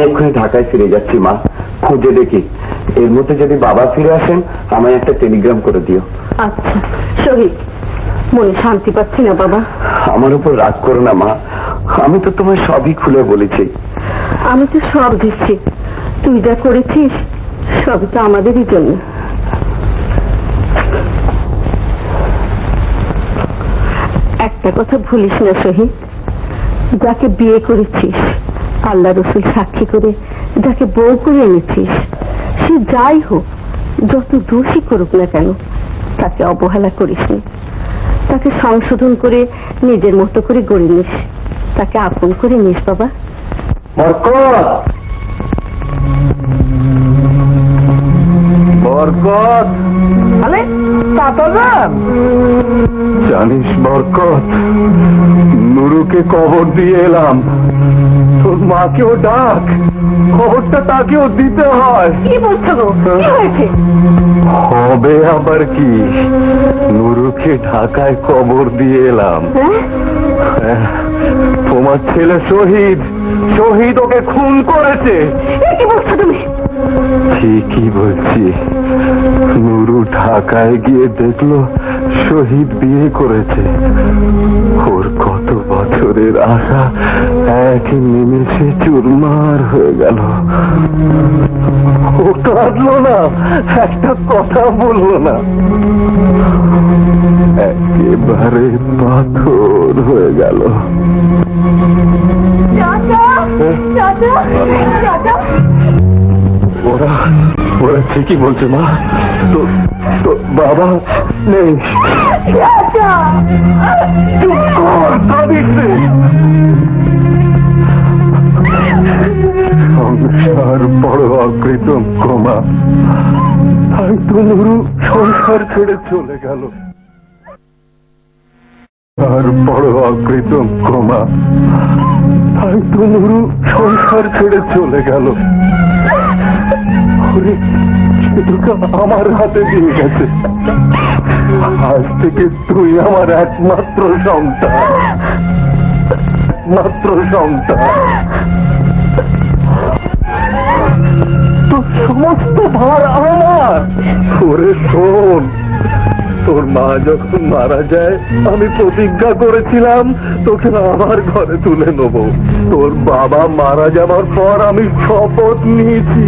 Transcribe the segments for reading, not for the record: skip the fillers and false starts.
এক্ষুনি ঢাকায় ফিরে যাচ্ছি মা, খুঁজে দেখি এর মধ্যে যদি বাবা ফিরে আসেন আমায় একটা টেলিগ্রাম করে দিও। আচ্ছা শহীদ, মনে শান্তি পাচ্ছি না বাবা। আমার উপর রাগ করো না মা, আমি তো তোমায় সবই খুলে বলেছি। আমি তো সব দিচ্ছি, তুই যা করেছিস সবই তো আমাদেরই জন্য। একটা কথা ভুলিস না শহীদ, যাকে বিয়ে করেছিস আল্লাহ রসুল সাক্ষী করে যাকে বউ করে এনেছিস, সে যাই হোক, যত দোষই করুক না কেন, তাকে অবহেলা করিস না। তাকে সংশোধন করে নিজের মতো করে গড়ে নিস, তাকে আপন করে নিস বাবা। বরকত, বরকত, জানিস বরকত, নুরুকে কবর দিয়ে এলাম। তোর মাকেও ডাক, খবরটা তাকেও দিতে হয়। কি বলছো গো, কি হয়েছে? হবে আবার কি, নুরুকে ঢাকায় কবর দিয়ে এলাম। তোমার ছেলে শহীদ, শহীদ ওকে খুন করেছে। কি বলছো তুমি? ঠিকই বলছি। নুরু ঢাকায় গিয়ে দেখলো শহীদ বিয়ে করেছে। ওর কত বছরের আশা এক নিমেষে চুরমার হয়ে গেল। ও কাঁদলো না, একটা কথা বললো না, একেবারে পাথর হয়ে গেল। ওরা ওরা ঠিকই বলছে মা, তো বাবা নেই। চুপ কর, সংসার বড় অকৃতজ্ঞ মা, তাই তো নুরু সংসার ছেড়ে চলে গেল। আর বড় অকৃতজ্ঞ মা, তাই তো নুরু সংসার ছেড়ে চলে গেল। আমার হাতে দিয়ে গেছে। আজ থেকে তুই আমার একমাত্র সন্তান, মাত্র সন্তান। তোর সমস্ত ভার আমার। ওরে শোন, তোর মা যখন মারা যায় আমি প্রতিজ্ঞা করেছিলাম তোকে আমার ঘরে তুলে নেব। তোর বাবা মারা যাবার পর আমি শপথ নিয়েছি,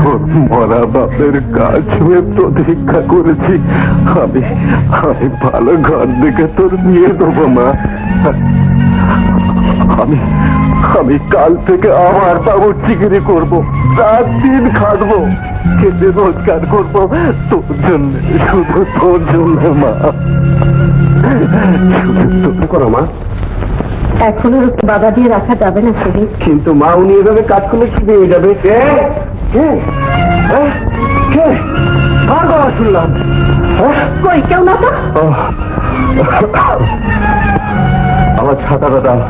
তোর মরা বাপের কাজ হয়ে প্রতিজ্ঞা করেছি আমি ভালো ঘর দেখে তোর বিয়ে দেবো মা। আমি কাল থেকে আমার বাবুর চিকিরি করবো, রাত দিন খাটবো, খেতে রোজগার করবো তোর জন্য, শুধু তোর জন্য মা। শুধু করো মা। এখন ওর বাধা দিয়ে রাখা যাবে না শহীদ। কিন্তু মা, উনি এভাবে কাজ করলে কি পেয়ে যাবে? কার গলা শুনলাম? কই, কেউ না তো। আমার ছাতাটা দাও,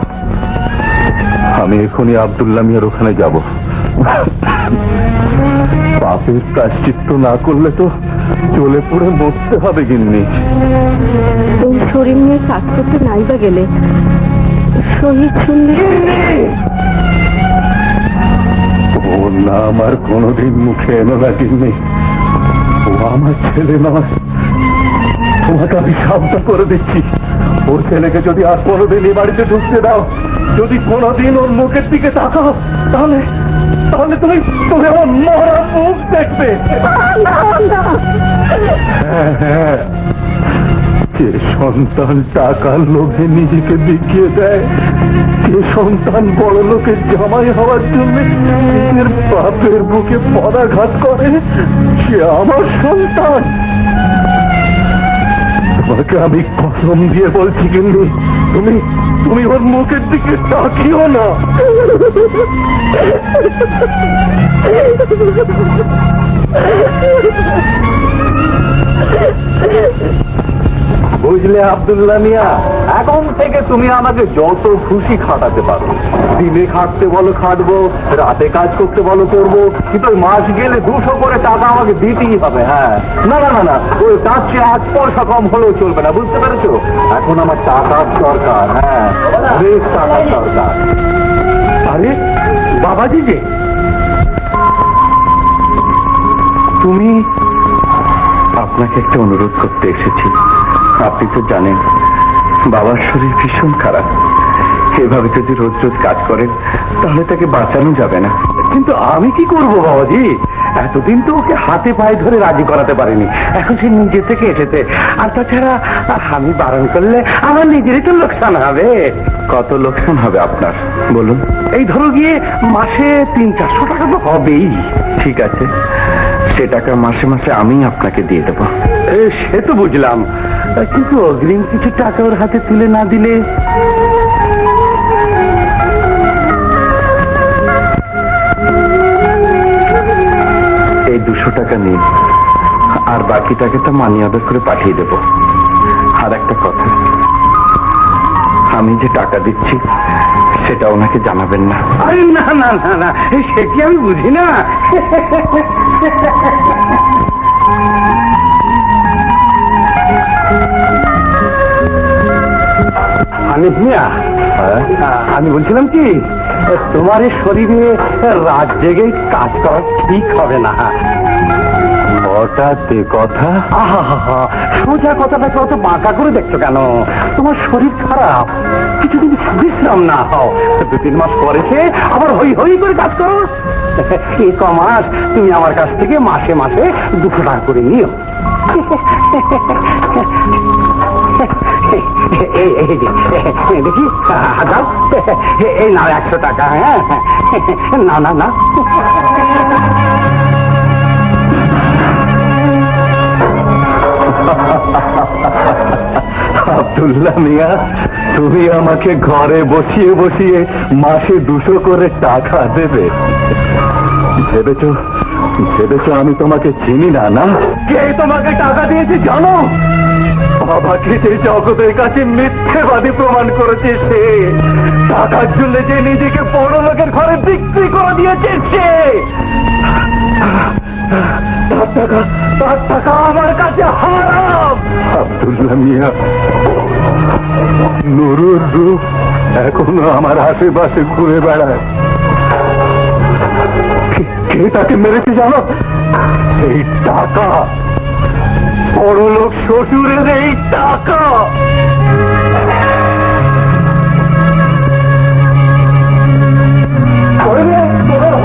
আমি এখনই আব্দুল্লাহ মিয়ার ওখানে যাব। পাপের প্রায়শ্চিত্ত না করলে তো চলে পড়ে মরতে হবে। গিন্নি, ওই শরীর নিয়ে কাজ করতে নাই বা গেলে শহীদ শুনলে। ওর নাম আর কোনোদিন মুখে এনো না গিন্নি, ও আমার ছেলে নয়। তোমাকে আমি সাবধান করে দিচ্ছি, ওর ছেলেকে যদি আর কোনোদিন এ বাড়িতে ঢুকতে দাও, যদি কোনোদিন ওর মুখের দিকে তাকাও, তাহলে তুমি আমার মরা মুখ দেখবে। হ্যাঁ, যে সন্তান টাকার লোভে নিজেকে বিকিয়ে দেয়, যে সন্তান বড় লোকের জামাই হওয়ার জন্য নিজের বাপের বুকে পদাঘাত করে, সে আমার সন্তান। তোমাকে আমি কসম দিয়ে বলছি, কিন্তু তুমি ওর মুখের দিকে তাকিও না। বুঝলে আব্দুল্লাহ মিয়া, এখন থেকে তুমি আমাকে যত খুশি খাটাতে পারো। দিনে খাটতে বলো খাটবো, রাতে কাজ করতে বলো করবো, কিন্তু মাস গেলে 200 করে টাকা আমাকে দিতেই হবে। হ্যাঁ, না না না না, ওই তার চেয়ে 1 পয়সা কম হলেও চলবে না, বুঝতে পেরেছো? এখন আমার টাকার দরকার। হ্যাঁ, বেশ টাকার দরকার। আরে বাবাজি যে তুমি, আপনাকে একটা অনুরোধ করতে এসেছি। আপনি তো জানেন বাবার শরীর ভীষণ খারাপ। এভাবে যদি রোজ রোজ কাজ করেন তাহলে তাকে বাঁচানো যাবে না। কিন্তু আমি কি করব বাবাজি? এতদিন তো ওকে হাতে পায়ে ধরে রাজি করাতে পারিনি, এখন সে নিজে থেকে এসেছে। আর তাছাড়া আমি বারণ করলে আমার নিজেরই তো লোকসান হবে। কত লোকসান হবে আপনার বলুন? এই ধরো গিয়ে মাসে 300-400 টাকা তো হবেই। ঠিক আছে, সে টাকা মাসে মাসে আমি আপনাকে দিয়ে দেবো। সে তো বুঝলাম, কিন্তু অগ্রিম কিছু টাকা ওর হাতে তুলে না দিলে। এই 200 টাকা নিন, আর বাকি টাকাটা মানি অর্ডার করে পাঠিয়ে দেব। আর একটা কথা, আমি যে টাকা দিচ্ছি সেটা ওনাকে জানাবেন না। আরে না না না না, সেটি আমি বুঝি না। হানিফ মিয়া, আমি বলছিলাম কি, তোমার এই শরীরে রাত জেগে কাজ করা ঠিক হবে না। হঠাৎ কথা? সোজা কথাটাকে অত বাঁকা করে দেখছো কেন? তোমার শরীর খারাপ, কিছুদিন বিশ্রাম না হও, 2-3 মাস পরে সে আবার হই হই করে কাজ করো। এই কমাস তুমি আমার কাছ থেকে মাসে মাসে 200 টাকা করে নিও। দেখি দাও, এই নাও 100 টাকা। হ্যাঁ না না না, আব্দুল্লাহ মিয়া, তুমি আমাকে ঘরে বসিয়ে বসিয়ে মাসে 200 করে টাকা দেবে? ভেবেছো আমি তোমাকে চিনি না? না, কে তোমাকে টাকা দিয়েছে জানো? বাবাকে যে জগতের কাছে মিথ্যেবাদী প্রমাণ করেছে সে। টাকার জন্য যে নিজেকে বড় লোকের ঘরে বিক্রি করে দিয়েছে সে। তার টাকা আমার কাছে হারাম। আব্দুল্লাহ মিয়া, নুরুর রূপ এখনো আমার আশেপাশে ঘুরে বেড়ায়। কে তাকে মেরেছে জানো? এই টাকা, বড় লোক শ্বশুরের এই টাকা।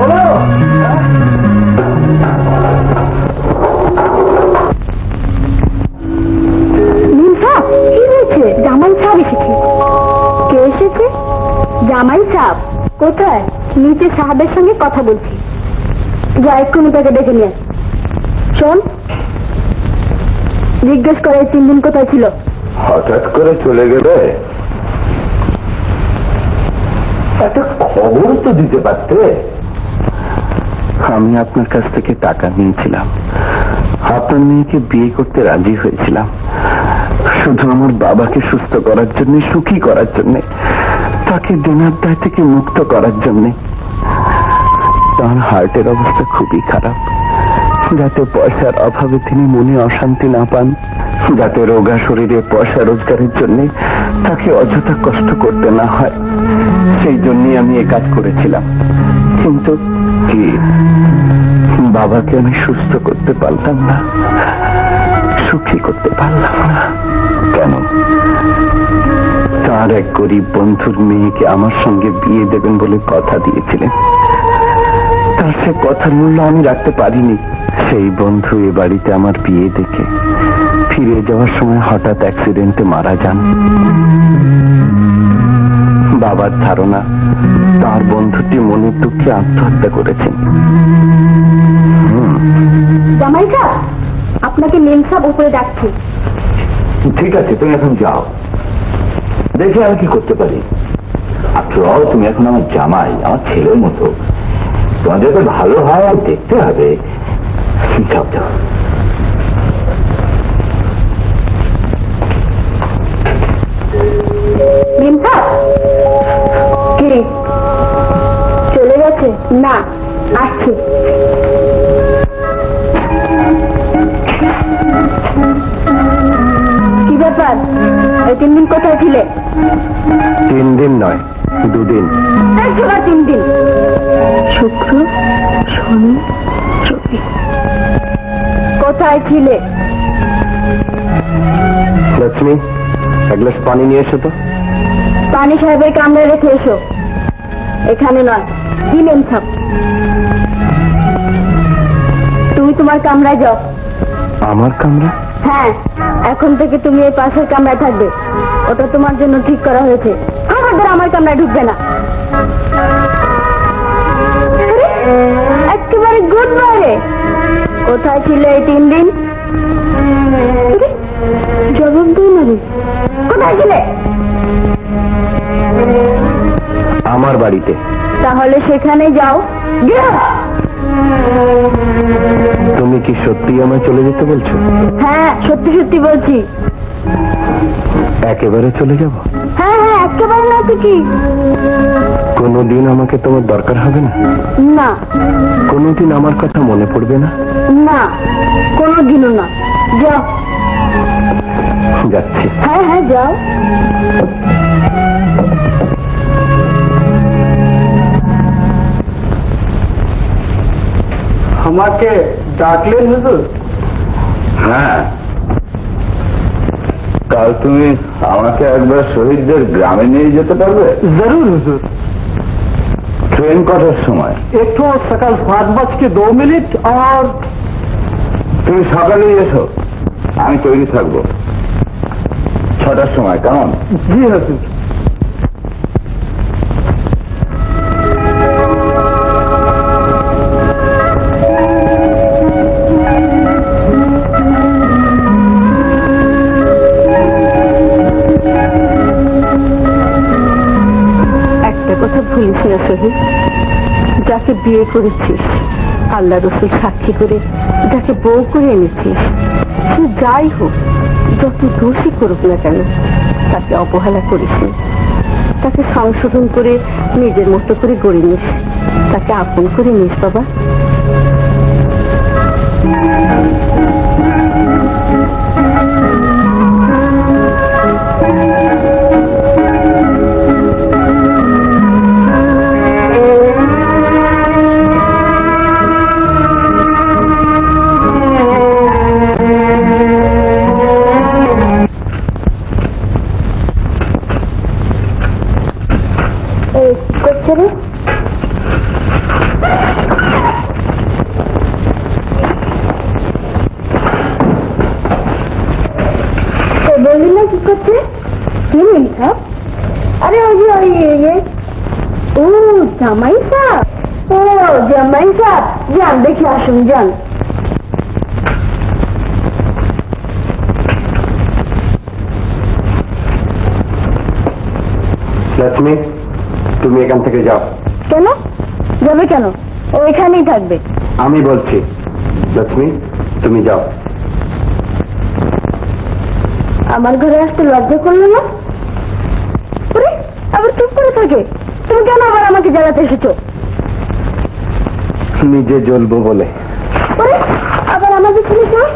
হলো জামাই সাহেব এসেছে। কে এসেছে? জামাই সাহেব কোথায়? নিচে সাহেবের সঙ্গে কথা বলছি। যা এক্ষুনি তাকে ডেকে নিয়ে। শোন, জিজ্ঞেস করে 3 দিন কোথায় ছিল? হঠাৎ করে চলে গেলে একটা খবর তো দিতে পারতে। আমি আপনার কাছ থেকে টাকা নিয়েছিলাম, আপনার মেয়েকে বিয়ে করতে রাজি হয়েছিলাম শুধু আমার বাবাকে সুস্থ করার জন্য, সুখী করার জন্য, তাকে দেনার দায় থেকে মুক্ত করার জন্য। তার হার্টের অবস্থা খুবই খারাপ, যাতে পয়সার অভাবে তিনি মনে অশান্তি না পান, যাতে রোগা শরীরে পয়সা রোজগারের জন্য তাকে অযথা কষ্ট করতে না হয়, সেই জন্যই আমি এ কাজ করেছিলাম। কিন্তু কি বাবাকে আমি সুস্থ করতে পারলাম না, সুখী করতে পারলাম না। কেন? তার এক গরিব বন্ধুর মেয়েকে আমার সঙ্গে বিয়ে দেবেন বলে কথা দিয়েছিলেন। তার সে কথার মূল্য আমি রাখতে পারিনি। সেই বন্ধু এ বাড়িতে আমার বিয়ে দেখে ফিরে যাওয়ার সময় হঠাৎ অ্যাক্সিডেন্টে মারা যান। বাবার ধারণা তার বন্ধুটি মনের দুঃখে আত্মহত্যা করেছেন। জামাই সাহেব, আপনাকে মেম সাহেব উপরে ডাকছে। ঠিক আছে, তুমি এখন যাও, দেখে আমি কি করতে পারি। আফটার অল তুমি এখন আমার জামাই, আমার ছেলের মতো। তোমার যাতে ভালো হয় আর দেখতে হবে। যাও যাও। মেম সাহেব কে চলে গেছে? না, আসছে। কি ব্যাপার? 3 দিন কোথায় ছিলে? 3 দিন নয়, দুদিন। একজন 3 দিন। শুক্র, শনি, রবি। কোথায় ছিলে? লক্ষ্মী, এক গ্লাস পানি নিয়ে এসো তো। পানি সাহেবের কামরায় রেখে এসো, এখানে নয়। দিলেন সব। তুমি তোমার কামরায় যাও। আমার কামরা? হ্যাঁ, এখন থেকে তুমি এই পাশের কামরায় থাকবে। ওটা তোমার জন্য ঠিক করা হয়েছে। খবরদার আমার কামরায় ঢুকবে না। একেবারে গুড বাইরে। কোথায় ছিলে এই 3 দিন? জবাব দিই না রে। কোথায় ছিলে? আমার বাড়িতে। তাহলে সেখানে যাও। তুমি কি সত্যি আমায় চলে যেতে বলছো? হ্যাঁ, সত্যি সত্যি বলছি। একেবারে চলে যাব? হ্যাঁ হ্যাঁ, একেবারে না তো কি। কোনোদিন আমাকে তোমার দরকার হবে না? না। কোনোদিন আমার কথা মনে পড়বে না? না, কোনোদিনও না। যাও। যাচ্ছি। হ্যাঁ হ্যাঁ, যাও। আমাকে ডাকলেন হুজুর? হ্যাঁ, কাল তুমি আমাকে একবার শহীদদের গ্রামে নিয়ে যেতে পারবে? जरूर हुजूर। ট্রেন কটার সময়? एक तो सकाल 7:02 और তুমি সকালেই এসো, আমি তৈরি থাকবো। 6টার সময়, কেমন? जी हुजूर। একটা কথা ভুলিস না শহীদ, যাকে বিয়ে করেছিস, আল্লাহ রসুল সাক্ষী করে যাকে বউ করে এনেছিস, সে যাই হোক, যত দোষই করুক না কেন, তাকে অবহেলা করিস না। তাকে সংশোধন করে নিজের মতো করে গড়ে নিস, তাকে আপন করে নিস বাবা। বললি না কি করছে? কি মিনসা? আরে ওই যে ও জামাই সাহেব। ও জামাই সাহেব, যান দেখে আসুন, যান। লক্ষ্মী, তুমি এখান থেকে যাও। কেন যাবে? কেন? ও এখানেই থাকবে। আমি বলছি, লক্ষ্মী তুমি যাও। আমার ঘরে আসতে লজ্জা করলো না? আবার চুপ করে থাকে। তুমি কেন আবার আমাকে জ্বালাতে এসেছো? নিজে জ্বলবো বলে। আবার আমাকে ছেলে কেউ?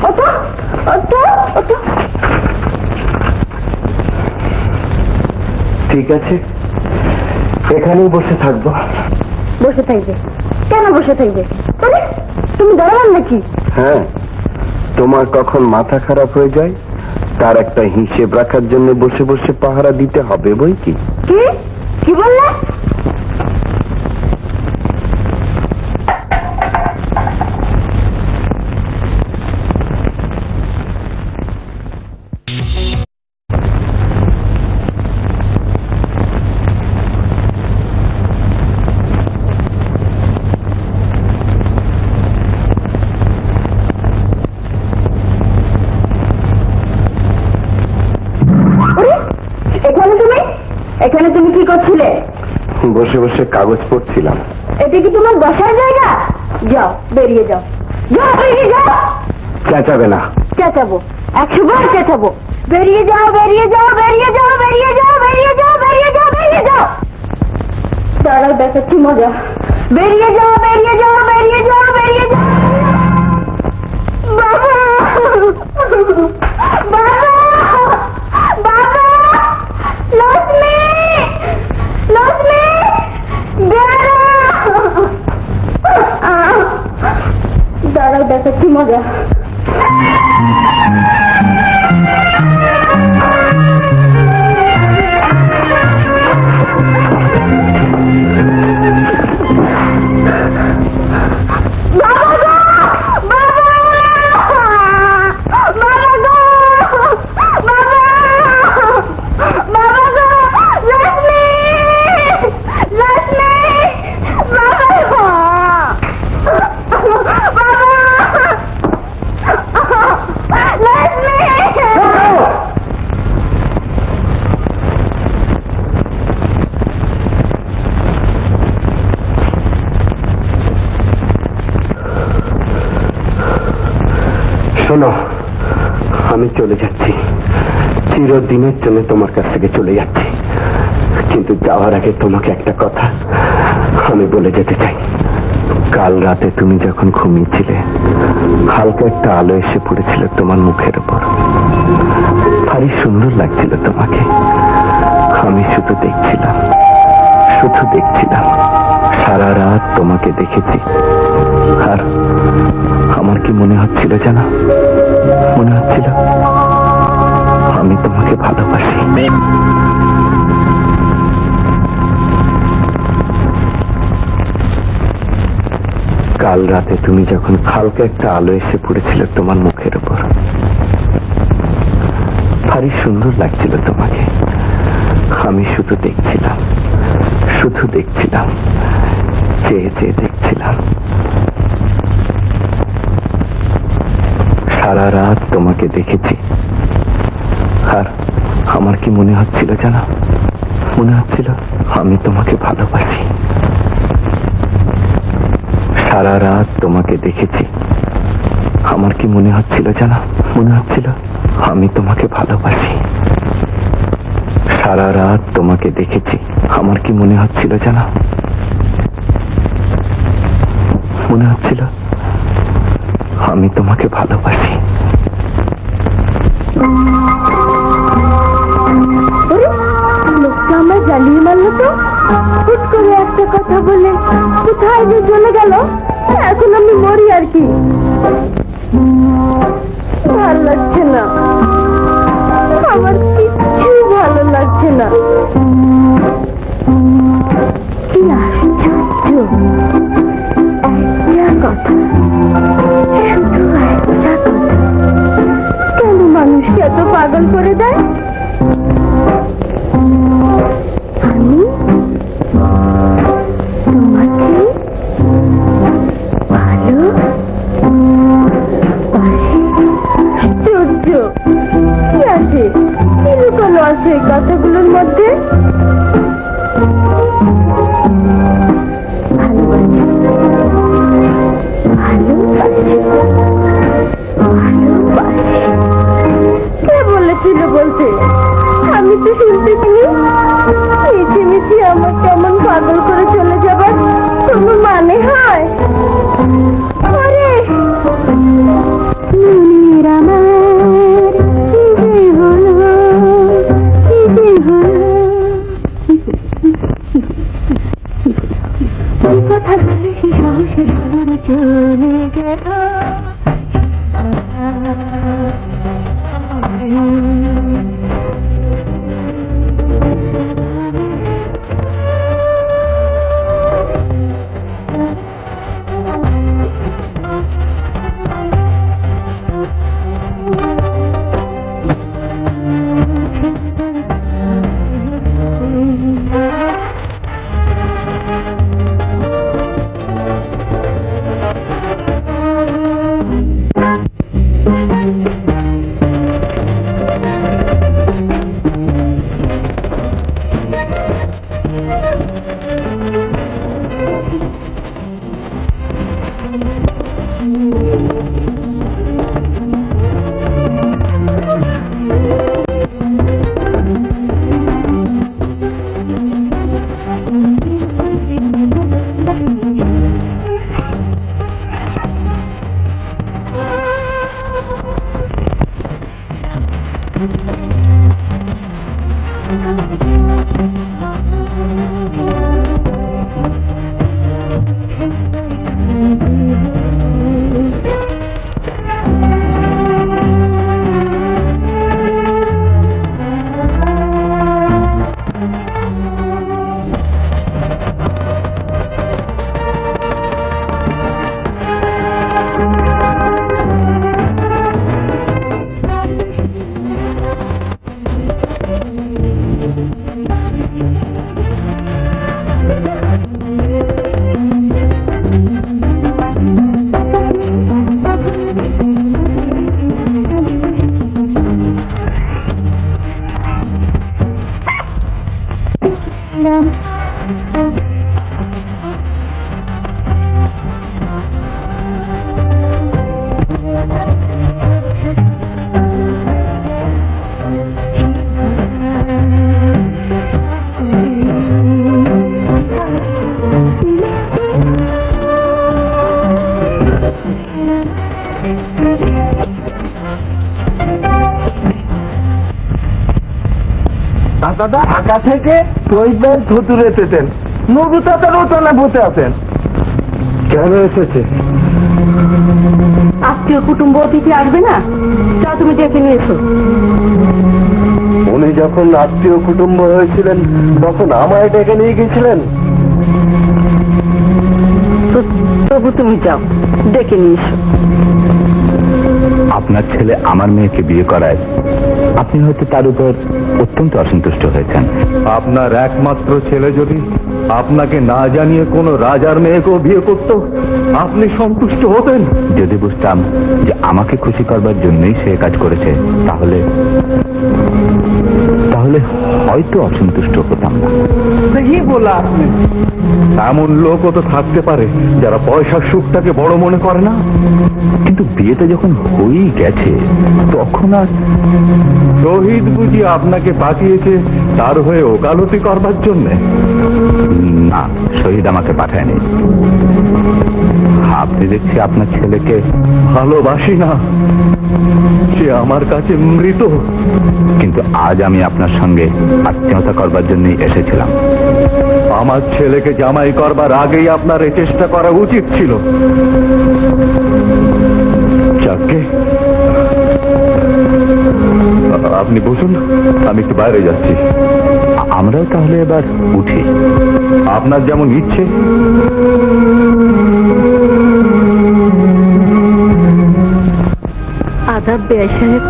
ওটা ওটা ওটা। ঠিক আছে, এখানেই বসে থাকবো। বসে থাকবে? কেন বসে থাকবে? তুমি দাঁড়ান নাকি? হ্যাঁ, তোমার কখন মাথা খারাপ হয়ে যায় তার একটা হিসেব রাখার জন্য বসে বসে পাহারা দিতে হবে বই কি। কি বললে? এখানে তুমি কি করছিলে? বসে বসে কাগজ পড়ছিলাম। এটা কি তোমার বসার জায়গা? যাও, বেরিয়ে যাও। যাও, বেরিয়ে যাও। চেঁচাবে না। চেঁচাবো, 100 বার চেঁচাবো। বেরিয়ে যাও, বেরিয়ে যাও, বেরিয়ে যাও, বেরিয়ে যাও, বেরিয়ে যাও, বেরিয়ে যাও, বেরিয়ে যাও। দাঁড়াও, দেখাচ্ছি মজা। বেরিয়ে যাও, বেরিয়ে যাও, বেরিয়ে যাও, বেরিয়ে যাও। বাবা, বাবা, বাবা, লক্ষ্মী, লক্ষ্মী। মজা। শোনো, আমি চলে যাচ্ছি, চিরদিনের জন্য তোমার কাছ থেকে চলে যাচ্ছি, কিন্তু যাওয়ার আগে তোমাকে একটা কথা আমি বলে যেতে চাই। কাল রাতে তুমি যখন ঘুমিয়েছিলে, হালকা একটা আলো এসে পড়েছিল তোমার মুখের উপর, ভারী সুন্দর লাগছিল তোমাকে। আমি শুধু দেখছিলাম, শুধু দেখছিলাম, সারা রাত তোমাকে দেখেছি। আর আমার কি মনে হচ্ছিল জানো? মনে হচ্ছিল আমি তোমাকে ভালোবাসি। কাল রাতে তুমি যখন হালকা একটা আলো এসে পড়েছিল তোমার মুখের উপর, ভারী সুন্দর লাগছিল তোমাকে। আমি শুধু দেখছিলাম, শুধু দেখছিলাম, চেয়ে চেয়ে দেখছিলাম। সারা রাত তোমাকে দেখেছি। আর আমার কি মনে হচ্ছিল জানো? মনে হচ্ছিল আমি তোমাকে ভালোবাসি। সারা রাত তোমাকে দেখেছি। আমার কি মনে হচ্ছিল জানো? মনে হচ্ছিল আমি তোমাকে ভালোবাসি। সারা রাত তোমাকে দেখেছি। আমার কি মনে হচ্ছিল জানো? মনে হচ্ছিল আমি তোমাকে ভালোবাসি। লোকটা আমার জ্বালিয়ে মারলো তো। হুট করে একটা কথা বলে কোথায় যে চলে গেল। এখন আমি মরি আর কি। ভালো লাগছে না, আমার কিচ্ছু ভালো লাগছে না। কি আশ্চর্য, একটা কথা, শুধু একটা কথা কেন মানুষকে এত পাগল করে দেয়? আমি তোমাকে ভালো আশ্চর্য। কি আছে, কি লুকানো আছে এই কথাগুলোর মধ্যে? ভালোবাসি, ভালোবাসি, ভালোবাসি। কে বলেছিল বলতে? আমি তো শুনতে পাইনি। মিছি মিছি আমার কেমন পাগল করে চলে যাবার কোনো মানে হয়? আরে মনির আমার কি যে হলো, কি যে হলো, কথা বলে সে সাহসের ঘরে চলে গেল। চাচাদা ঢাকা থেকে শহীদদের ধুতুরে এসেছেন। নবু চাচার ওখানে বসে আছেন। কেন এসেছে? আত্মীয় কুটুম্ব অতিথি আসবে না, তা তুমি ডেকে নিয়ে এসো। উনি যখন আত্মীয় কুটুম্ব হয়েছিলেন তখন আমায় ডেকে নিয়ে গেছিলেন। তবু তুমি যাও, ডেকে নিয়ে এসো। আপনার ছেলে আমার মেয়েকে বিয়ে করায় আপনি হয়তো তার উপর অত্যন্ত অসন্তুষ্ট হয়েছেন। আপনার একমাত্র ছেলে যদি আপনাকে না জানিয়ে কোনো রাজার মেয়েকেও বিয়ে করত, আপনি সন্তুষ্ট হতেন? যদি বুঝতাম যে আমাকে খুশি করবার জন্যই সে কাজ করেছে, তাহলে তাহলে হয়তো অসন্তুষ্ট হতাম না। কি বলা আপনি? এমন লোকও তো থাকতে পারে যারা পয়সার সুখটাকে বড় মনে করে না। কিন্তু বিয়েটা যখন হয়েই গেছে তখন আর শহীদ বুঝি আপনাকে পাঠিয়েছে তার হয়ে ওকালতি করবার জন্যে? না, শহীদ আমাকে পাঠায়নি। আপনি দেখছি আপনার ছেলেকে ভালোবাসি না, সে আমার কাছে মৃত। কিন্তু আজ আমি আপনার সঙ্গে আত্মীয়তা করবার জন্যই এসেছিলাম। আমার ছেলেকে জামাই করবার আগেই আপনার এই চেষ্টা করা উচিত ছিল। যাকে আপনি বসুন, আমি একটু বাইরে যাচ্ছি। আমরাও তাহলে এবার উঠি। আপনার যেমন ইচ্ছে। আদাব বেয়াই সাহেব।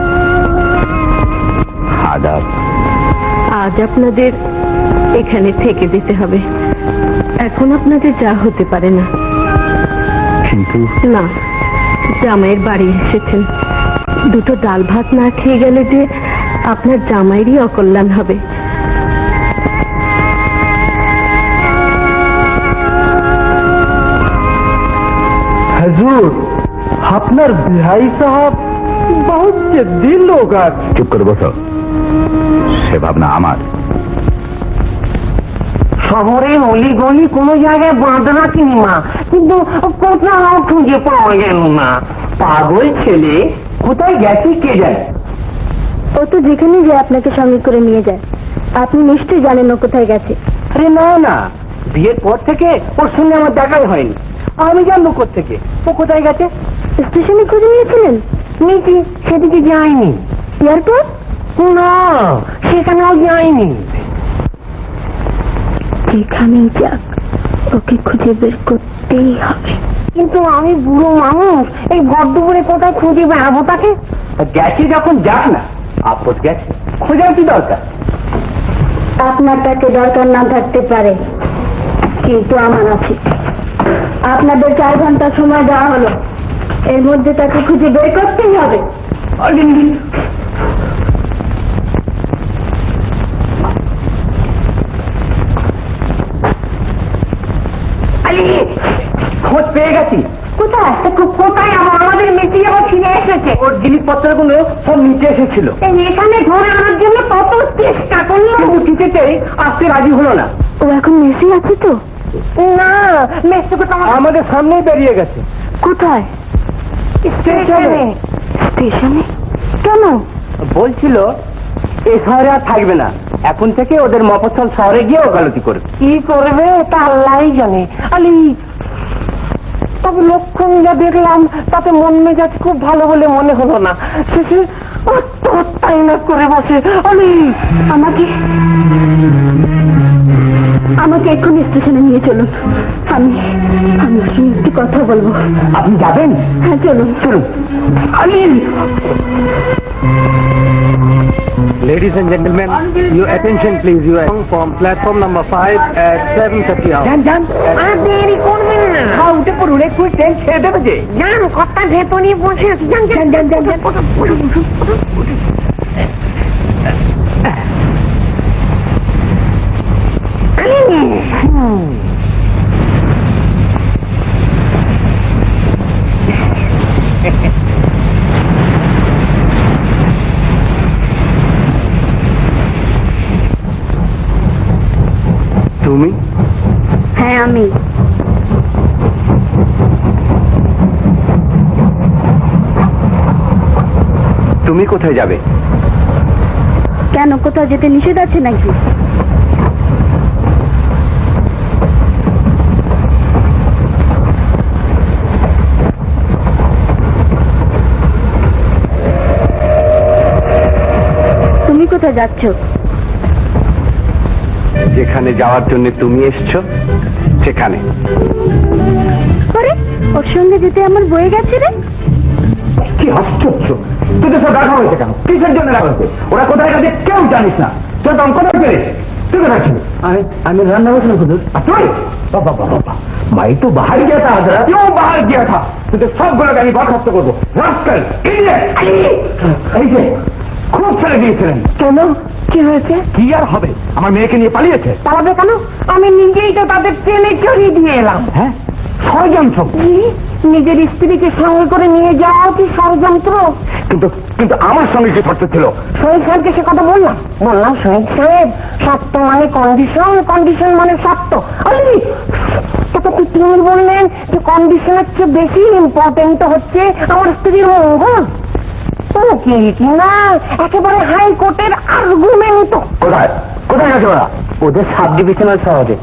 আদাব। আজ আপনাদের এখানে থেকে যেতে হবে। এখন আপনাদের যা হতে পারে না। কিন্তু না, জামাইয়ের বাড়ি এসেছেন, দুটো ডাল ভাত না খেয়ে গেলে যে আপনার জামাইয়েরই অকল্যাণ হবে। হুজুর, আপনার ভাই সাহেব বহুত জেদ্দি লোক আছে। চুপ করে বসো, সে ভাবনা আমার। শহরের অলিগলি কোনো জায়গায় বাঁধনা সিনেমা, কিন্তু কোথাও খুঁজে পাওয়া গেল না। পাগল ছেলে কোথায় গেছে কে যায়? ও তো যেখানে যায় আপনাকে সঙ্গে করে নিয়ে যায়। আপনি নিশ্চয়ই জানেন ও কোথায় গেছে। আরে না না, বিয়ের পর থেকে ওর সঙ্গে আমার দেখাই হয়নি। আমি জানবো কোথেকে ও কোথায় গেছে। স্টেশনে খুঁজে নিয়েছিলেন? নিচে সেদিকে যায়নি। এয়ারপোর্ট? না, সেখানেও যায়নি। যেখানেই যাক ওকে খুঁজে বের করতেই হবে। কিন্তু আমি বুড়ো মানুষ, এই ভর দুপুরে কোথায় খুঁজে বেড়াবো তাকে? গেছে যখন যাক না, আপদ গেছে, খোঁজার কি দরকার? আপনার তাকে দরকার না থাকতে পারে, কিন্তু আমার আছে। আপনাদের 4 ঘন্টা সময় দেওয়া হলো, এর মধ্যে তাকে খুঁজে বের করতেই হবে। খোঁজ পেয়ে গেছি। কোথায়? কোথায়? আমাদের মেসি আবার ফিরে এসেছে। ওর জিনিসপত্রগুলো সব নিচে এসেছিল। এখানে ধরে আনার জন্য কত চেষ্টা করলো, কিছুতেই আসতে রাজি হলো না। ও এখন মেসি আছে তো? না, মেসিকে তো আমাদের সামনেই বেরিয়ে গেছে। কোথায়? স্টেশনে। স্টেশনে? কেন? বলছিল এই শহরে আর থাকবে না, এখন থেকে ওদের মফস্বল শহরে গিয়ে ওকালতি করবে। কি করবে তা আল্লাহই জানে। আলি, তবে লক্ষণ যা দেখলাম তাতে মন মেজাজ খুব ভালো বলে মনে হলো না। শেষে আত্মহত্যাই না করে বসে। আলি, আমাকে এক্ষুনি স্টেশনে নিয়ে চলুন। আমি ওর সঙ্গে একটু কথা বলবো। আপনি যাবেন? হ্যাঁ, চলুন। চলুন। আলি, Ladies and gentlemen, your attention please. You are from platform number 5 at 7:30 hours. যান আর দেরি করবেন না। হ্যাঁ, উঠে পড়ুন, একটু ট্রেন ছেড়ে দেবে যে। যান, কর্তা ভেতরে বসে আছে। তুমি? হ্যাঁ, আমি। তুমি কোথায় যাবে? কেন, কোথাও যেতে নিষেধ আছে নাকি? তুমি কোথায় যাচ্ছ? যেখানে যাওয়ার জন্য তুমি এসছো সেখানে। আরে, ওর সঙ্গে যেতে আমার বয়ে গেছে রে। কি আশ্চর্য, তোদের সব রাখা হয়েছে কেন? কিসের জন্য রাখা হয়েছে? ওরা কোথায় গেছে কেউ জানিস না। তোর তো কোথায় পেরেছ? তুই কোথায় ছিল? আমি রান্না বসলাম হুজুর। আর তুই? বাবা বাবা বাবা, ভাই তো বাহার গিয়া থা হাজরা, কেউ বাহার গিয়া থা। তোদের সবগুলোকে আমি বরখাস্ত করবো। Rascal, idiot! এই যে খুব ছেড়ে দিয়েছিলেন। কেন, কি হয়েছে? কি আর হবে, আমার মেয়েকে নিয়ে পালিয়েছে। পালাবে কেন? আমি নিজেই তো তাদের ট্রেনে চড়িয়ে দিয়ে এলাম। হ্যাঁ, ষড়যন্ত্র। নিজের স্ত্রীকে সঙ্গে করে নিয়ে যাওয়া কি ষড়যন্ত্র? কিন্তু কিন্তু আমার সঙ্গে কি শর্ত ছিল? শহীদ সাহেবকে সে কথা বললাম। শহীদ সাহেব, সত্য মানে কন্ডিশন, কন্ডিশন মানে সত্য। তো তিনি বললেন যে কন্ডিশনের চেয়ে বেশি ইম্পর্টেন্ট হচ্ছে আমার স্ত্রীর মঙ্গল। না, একেবারে হাইকোর্টের আর্গুমেন্ট। কোথায় কোথায় গেছে ওরা? ওদের সাব ডিভিশনাল শহরে,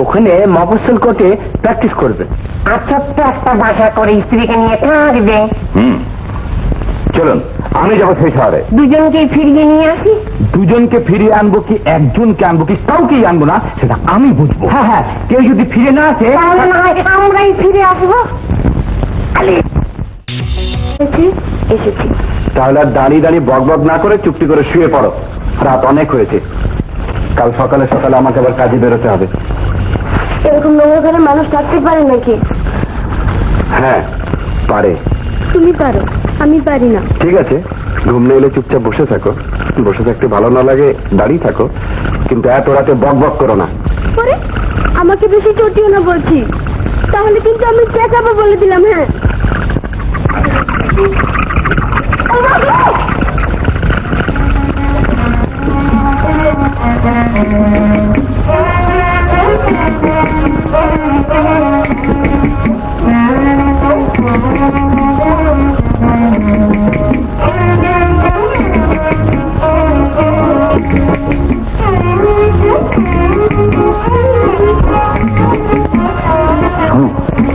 ওখানে মফস্বল কোর্টে প্র্যাকটিস করবে। আচ্ছা, তো একটা বাসা করে স্ত্রীকে নিয়ে থাকবে। চলুন, আমি যাবো সেই শহরে। দুজনকে ফিরিয়ে নিয়ে আসি। দুজনকে ফিরিয়ে আনবো কি একজনকে আনবো কি কাউকেই আনবো না, সেটা আমি বুঝবো। হ্যাঁ হ্যাঁ, কেউ যদি ফিরে না আসে তাহলে না হয় আমরাই ফিরে আসবো। এসেছি। তাহলে আর দাঁড়িয়ে দাঁড়িয়ে বকবক না করে চুক্তি করে শুয়ে পড়ো। রাত অনেক হয়েছে, কাল সকালে সকালে আমাকে আবার কাজে বেরোতে হবে। এরকম নোংরা ঘরে মানুষ থাকতে পারে নাকি? হ্যাঁ পারে। তুমি পারো, আমি পারি না। ঠিক আছে, ঘুম না এলে চুপচাপ বসে থাকো। বসে থাকতে ভালো না লাগে দাঁড়িয়ে থাকো, কিন্তু এত রাতে বকবক করো না। পরে আমাকে বেশি চটিও না বলছি, তাহলে কিন্তু আমি চেঁচাবো বলে দিলাম। হ্যাঁ,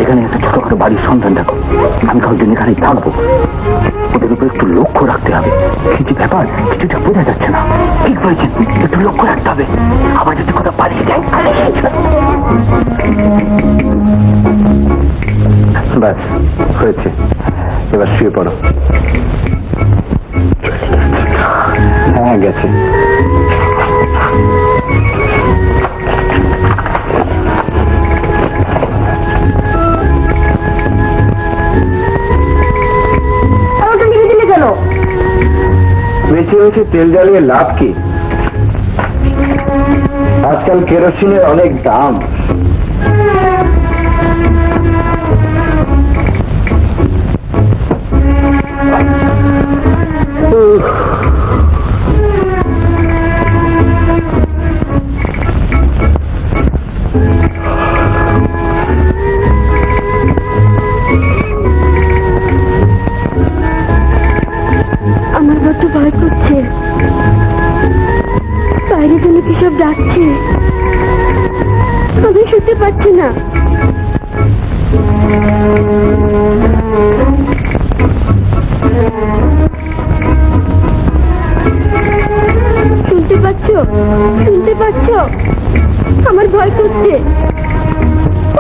এখানে একটা ছোটখাটো বাড়ির সন্ধান দেখো। আমি কয়েকদিন এখানেই থাকবো। ওদের উপর একটু লক্ষ্য রাখতে হবে। কিছু ব্যাপার কিছুটা বোঝা যাচ্ছে না। ঠিক বলেছেন, একটু লক্ষ্য রাখতে হবে। আবার যদি কথা পালিয়ে যায়। ব্যাস হয়েছে, এবার শুয়ে পড়ো। হ্যাঁ গেছে। বেশি বেশি তেল জ্বালিয়ে লাভ কি? আজকাল কেরোসিনের অনেক দাম। আমার বড্ড ভয় করছে। বাইরে জন্য কি সব ডাকছে, আমি শুনতে পাচ্ছি না। শুনতে পাচ্ছ? শুনতে পাচ্ছ? আমার ভয় করছে।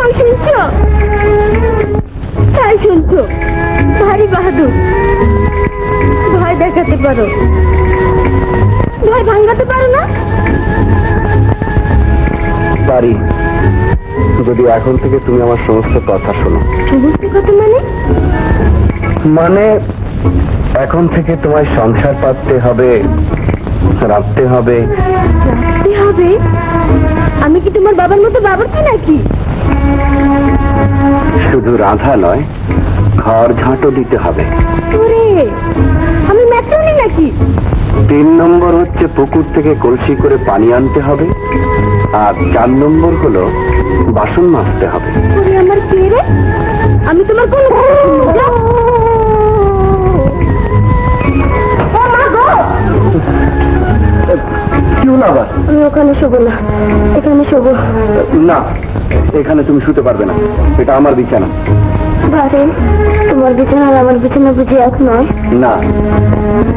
ওই শুনছ? তাই শুনছো? ভারী বাহাদুর। ভয় দেখাতে পারো, ভয় ভাঙাতে পারো না? পারি, যদি এখন থেকে তুমি আমার সমস্ত কথা শোনো। সমস্ত কথা মানে? মানে এখন থেকে তোমায় সংসার পাততে হবে, রাখতে হবে। রাখতে হবে? আমি কি তোমার বাবার মতো বাবুর্চি নাকি? শুধু রাধা নয়, ঘর ঝাঁটো দিতে হবে। ওরে, আমি ম্যাথনি নাকি? 3 নম্বর হচ্ছে পুকুর থেকে কলসি করে পানি আনতে হবে, আর 4 নম্বর হলো বাসন মাজতে হবে। ওরে আমার কে রে? আমি তোমার কোন আমি ওখানে শোবো না, এখানে শোবো। না, এখানে তুমি শুতে পারবে না, এটা আমার বিছানা। বারে, তোমার বিছানা আর আমার বিছানা বুঝি এক নয়? না,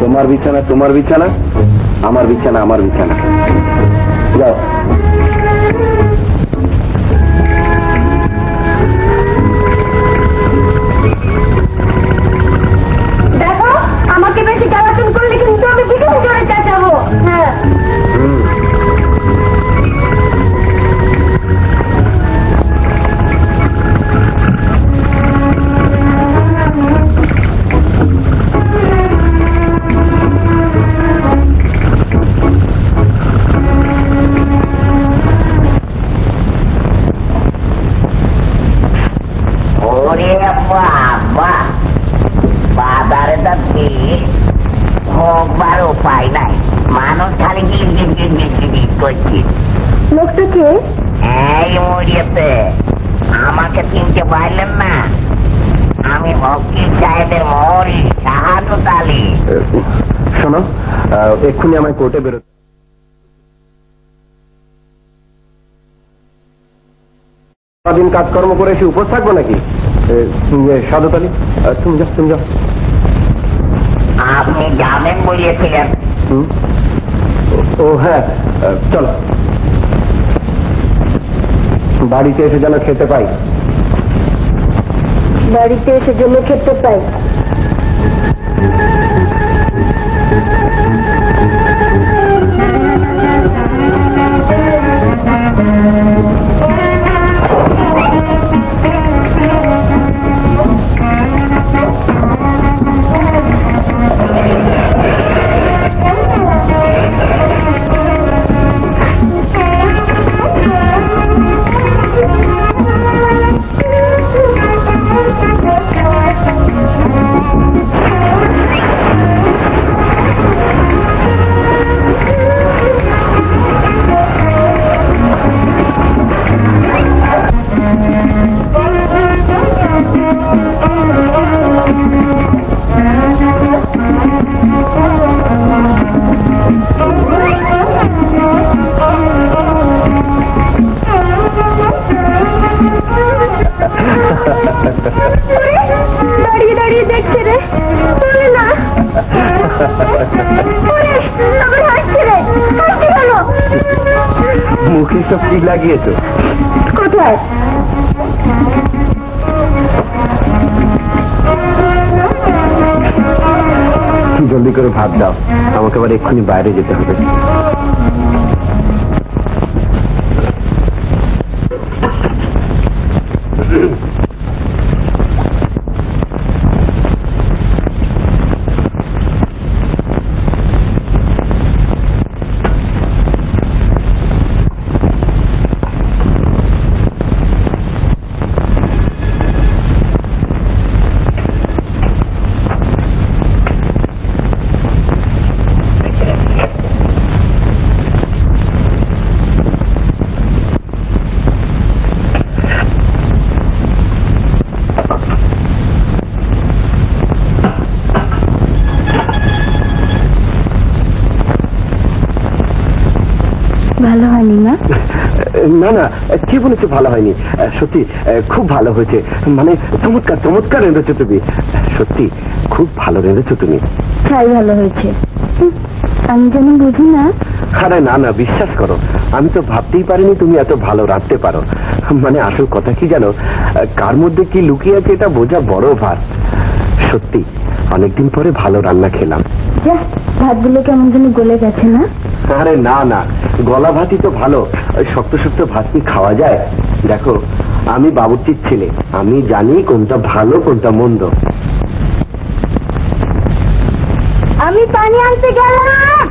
তোমার বিছানা তোমার বিছানা, আমার বিছানা আমার বিছানা। যাও। দেখো, আমাকে বেশি জ্বালাতন করলে কিন্তু আমি বিছানা করে চেঁচাবো। হ্যাঁ। ওরে বাবা, বাজারে যাচ্ছি, হোকবার উপায় নাই, মানুষ খালি করছি। লোকটা কে? এই মরিয়েছে, আমাকে চিনতে পারলেন না? আমি হকির সাহেবের মরি, শাহাদত আলী। শোনো, এক্ষুনি আমায় কোর্টে বেরোতে। সারাদিন কাজকর্ম করে এসে উপোস থাকবো নাকি? শাহাদত আলী, তুমি যাও, তুমি যাও। আপনি যাবেন বলিয়েছিলেন। ও হ্যাঁ, চলো। বাড়িতে এসে যেন খেতে পাই। বাড়িতে এসে জন্য খেতে পাই। দাঁড়িয়ে দাঁড়িয়ে দেখছে রে, বলে না। আবার হাসছে রে, হাসছে কেন? মুখে সব কি লাগিয়েছো? কোথায়? জলদি করে ভাত দাও, আমাকে আবার এক্ষুনি বাইরে যেতে হবে। ভালো হয়নি না? না না, কি বলেছো ভালো হয়নি? সত্যি খুব ভালো হয়েছে, মানে চমৎকার চমৎকার রেঁধেছো তুমি, সত্যি খুব ভালো রেঁধেছো তুমি। তাই ভালো হয়েছে, আমি যেন বুঝি না। আরে না না, বিশ্বাস করো, আমি তো ভাবতেই পারিনি তুমি এত ভালো রাঁধতে পারো। মানে আসল কথা কি জানো, কার মধ্যে কি লুকিয়ে আছে এটা বোঝা বড় ভার। সত্যি অনেকদিন পরে ভালো রান্না খেলাম। যা, ভাতগুলো কেমন যেন গলে গেছে না? আরে না না, গলা ভাতই তো ভালো, শক্ত শক্ত ভাত কি খাওয়া যায়? দেখো, আমি বাবুর্চির ছেলে, আমি জানি কোনটা ভালো কোনটা মন্দ। আমি পানি আনতে গেলাম।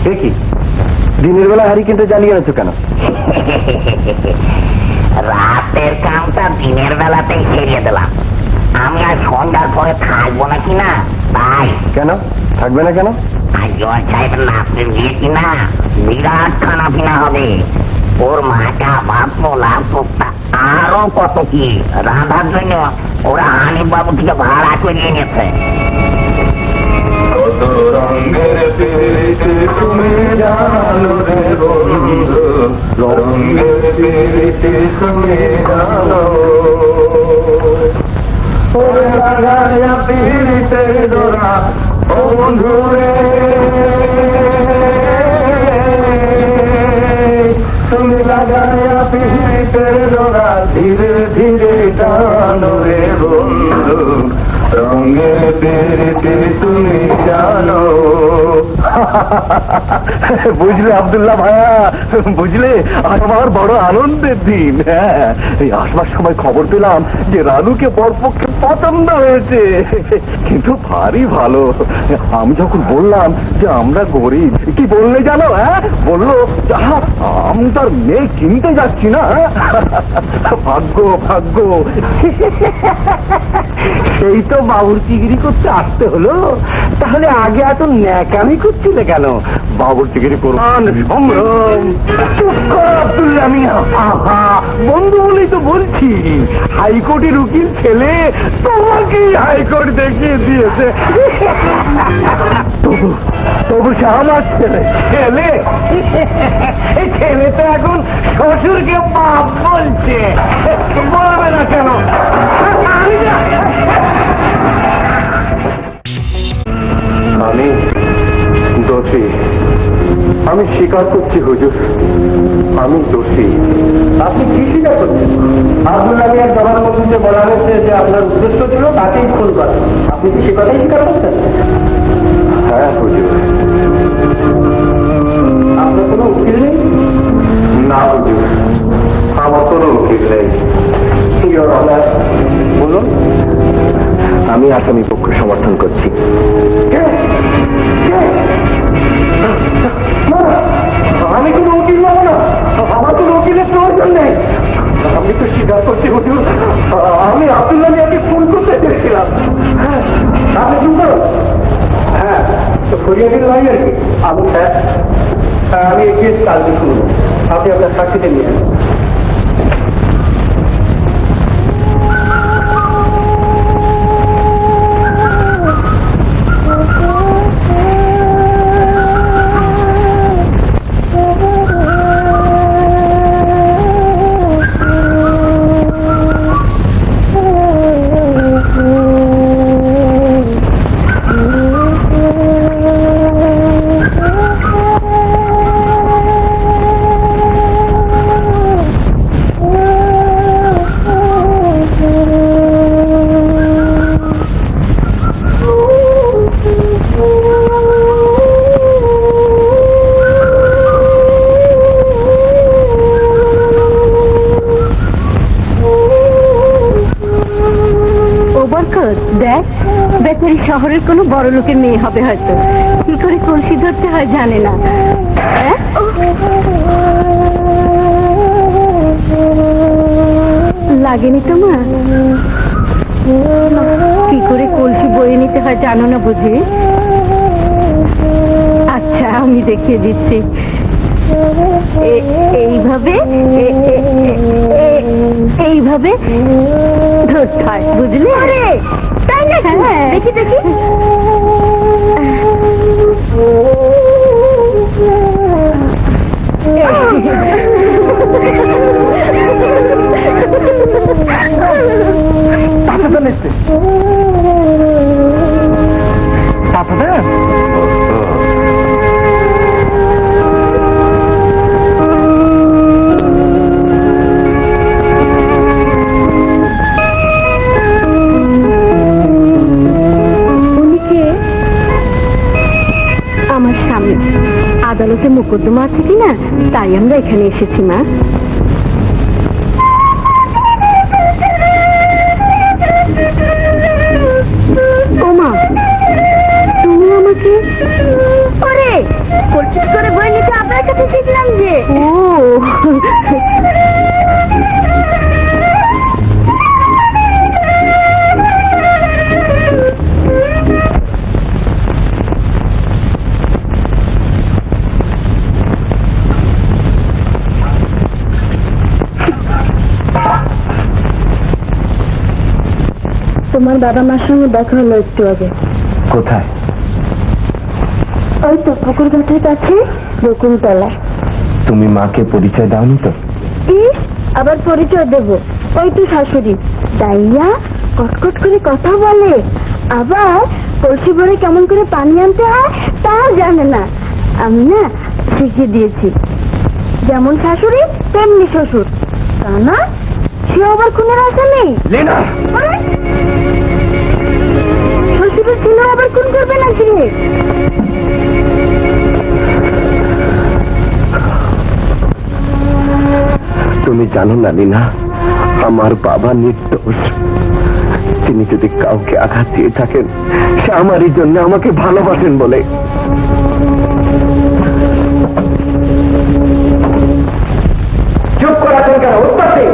দেখি দিনের বেলা হারিকেনটা জ্বালিয়ে আছো কেন? রাতের কামটা দিনের বেলাতেই ছেড়ে দিলাম। আমি আর সন্ধ্যার পরে থাকবো নাকি না তাই। কেন থাকবে না কেন? আর জয় সাহেবের নাচতে গিয়েছি না, বিরাট খানা পিনা হবে। ওর মাটা ভাত পোলা কোপ্তা আরো কত কি রান্নার জন্য ওরা হানিফ বাবু থেকে ভাড়া করে এনেছে। কত রঙের পিরিতি তুমি জানো রে বন্ধু, রঙের পিরিতি তুমি জানো। ওরে লাগায়া পিরিতের ডোরা ও বন্ধু রে, তুমি লাগায়া পিরিতের ডোরা ধীরে ধীরে টানো রে বন্ধু, রঙের পিরিতি তুমি জানো। বুঝলে আব্দুল্লাহ ভাইয়া, বুঝলে আজ আমার বড় আনন্দের দিন। হ্যাঁ, এই আসবার সময় খবর পেলাম যে রানুকে বরপক্ষে পছন্দ হয়েছে, কিন্তু ভারী ভালো। আমি যখন বললাম যে আমরা গরিব, কি বললে জানো? হ্যাঁ বললো আমি তার মেয়ে কিনতে যাচ্ছি না। ভাগ্য ভাগ্য। সেই তো বাবুর্চিগিরি করতে আসতে হলো, তাহলে আগে এত ন্যাকামি করছিলে কেন? বাবুর্চিগিরি করুন সংগ্রাম। চুপ কর আব্দুল্লাহ মিয়া। আহা, বন্ধু বলেই তো বলছি, হাইকোর্টের উকিল ছেলে তোমাকেই হাইকোর্ট দেখিয়ে দিয়েছে। তবু সে আমার ছেলে। ছেলে? এই ছেলে তো এখন শ্বশুরকে বাপ বলছে, বলবে না কেন? আমি দোষী, আমি স্বীকার করছি হুজুর, আমি দোষী। আপনি কি স্বীকার করছেন? আব্দুল্লাহ মিয়ার জবানবন্দিতে বলা হয়েছে যে আপনার উদ্দেশ্য ছিল তাকেই খুন করা। আপনি কি সে কথাই স্বীকার করছেন? হ্যাঁ হুজুর। আপনার কোনো উকিল নেই? না হুজুর, আমার কোনো উকিল নেই। বলুন। আমি আসামি পক্ষ সমর্থন করছি। আমি কোনো উকিল নেব না, আমার কোনো উকিলের প্রয়োজন নেই। আমি তো স্বীকার করছি হুজুর, আমি আব্দুল্লাহ মিয়াকে ফোন করতে চেয়েছিলাম। হ্যাঁ, আপনি শুন করো। হ্যাঁ, তো ফরিয়াদির ভাই আর কি। আমি এই কেস কালকে শুনবো, আপনি আপনার সাক্ষীতে নিয়ে আসুন। দেখ, বেচারি শহরের কোনো বড় লোকের মেয়ে হবে হয়তো, কি করে কলসি ধরতে হয় জানে না। লাগেনি তোমার? কি করে কলসি বয়ে নিতে হয় জানো না বুঝি? আচ্ছা, আমি দেখিয়ে দিচ্ছি। এইভাবে এইভাবে ধরতে হয়, বুঝলি? তাই না? দেখি দেখি। আদালতে মোকদ্দমা আছে কিনা, তাই আমরা এখানে এসেছি মা। ও মা, তুমি আমাকে ওরে পরিচিত করে বই নিতে আপনার কাছে শিখলাম যে। ও তোমার বাবা মার সঙ্গে দেখা হলো একটু আগে। কোথায়? ওই তো পুকুর ঘাটের কাছে বকুলতলা। তুমি মাকে পরিচয় দাওনি তো? ইস, আবার পরিচয় দেবো? ওই তো শাশুড়ি দাইয়া কটকট করে কথা বলে, আবার কলসি ভরে কেমন করে পানি আনতে হয় তা জানে না। আমি না শিখিয়ে দিয়েছি, যেমন শাশুড়ি তেমনি শ্বশুর। তা না, সে আবার খুনের আশা নেই। শ্বশুরের ছিল আবার খুন করবে নাকি? তুমি জানো না লীনা, আমার বাবা নির্দোষ। তিনি যদি কাউকে আঘাত দিয়ে থাকেন, সে আমারই জন্য আমাকে ভালোবাসেন বলে। চুপ করে আছেন কেন? উত্তর দিন।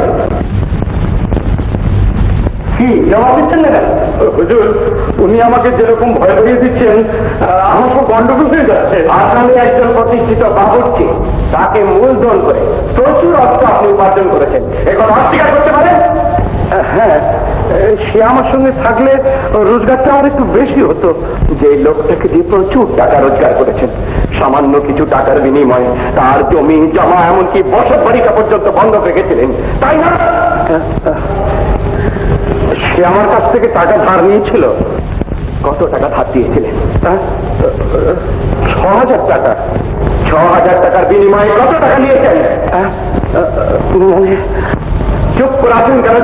কি জবাব দিচ্ছেন না কেন? হুজুর, উনি আমাকে যেরকম ভয় করিয়ে দিচ্ছেন, আমার সব গন্ডগোল হয়ে যাচ্ছে। আসামি একজন প্রতিষ্ঠিত বাবুর্চি, তাকে মূলধন করে প্রচুর অর্থ আপনি উপার্জন করেছেন, এখন অস্বীকার করতে পারেন? হ্যাঁ, সে আমার সঙ্গে থাকলে রোজগারটা আর একটু বেশি হতো। যে লোকটাকে দিয়ে প্রচুর টাকা রোজগার করেছেন, সামান্য কিছু টাকার বিনিময়ে তার জমি জমা এমনকি বসত বাড়িটা পর্যন্ত বন্ধ রেখেছিলেন, তাই না? সে আমার কাছ থেকে টাকা ধার নিয়েছিল। কত টাকা ধার দিয়েছিলেন? 6,000 টাকা। 6,000 টাকার বিনিময়ে কত টাকা নিয়েছেন? চুপ করে আছেন কেন?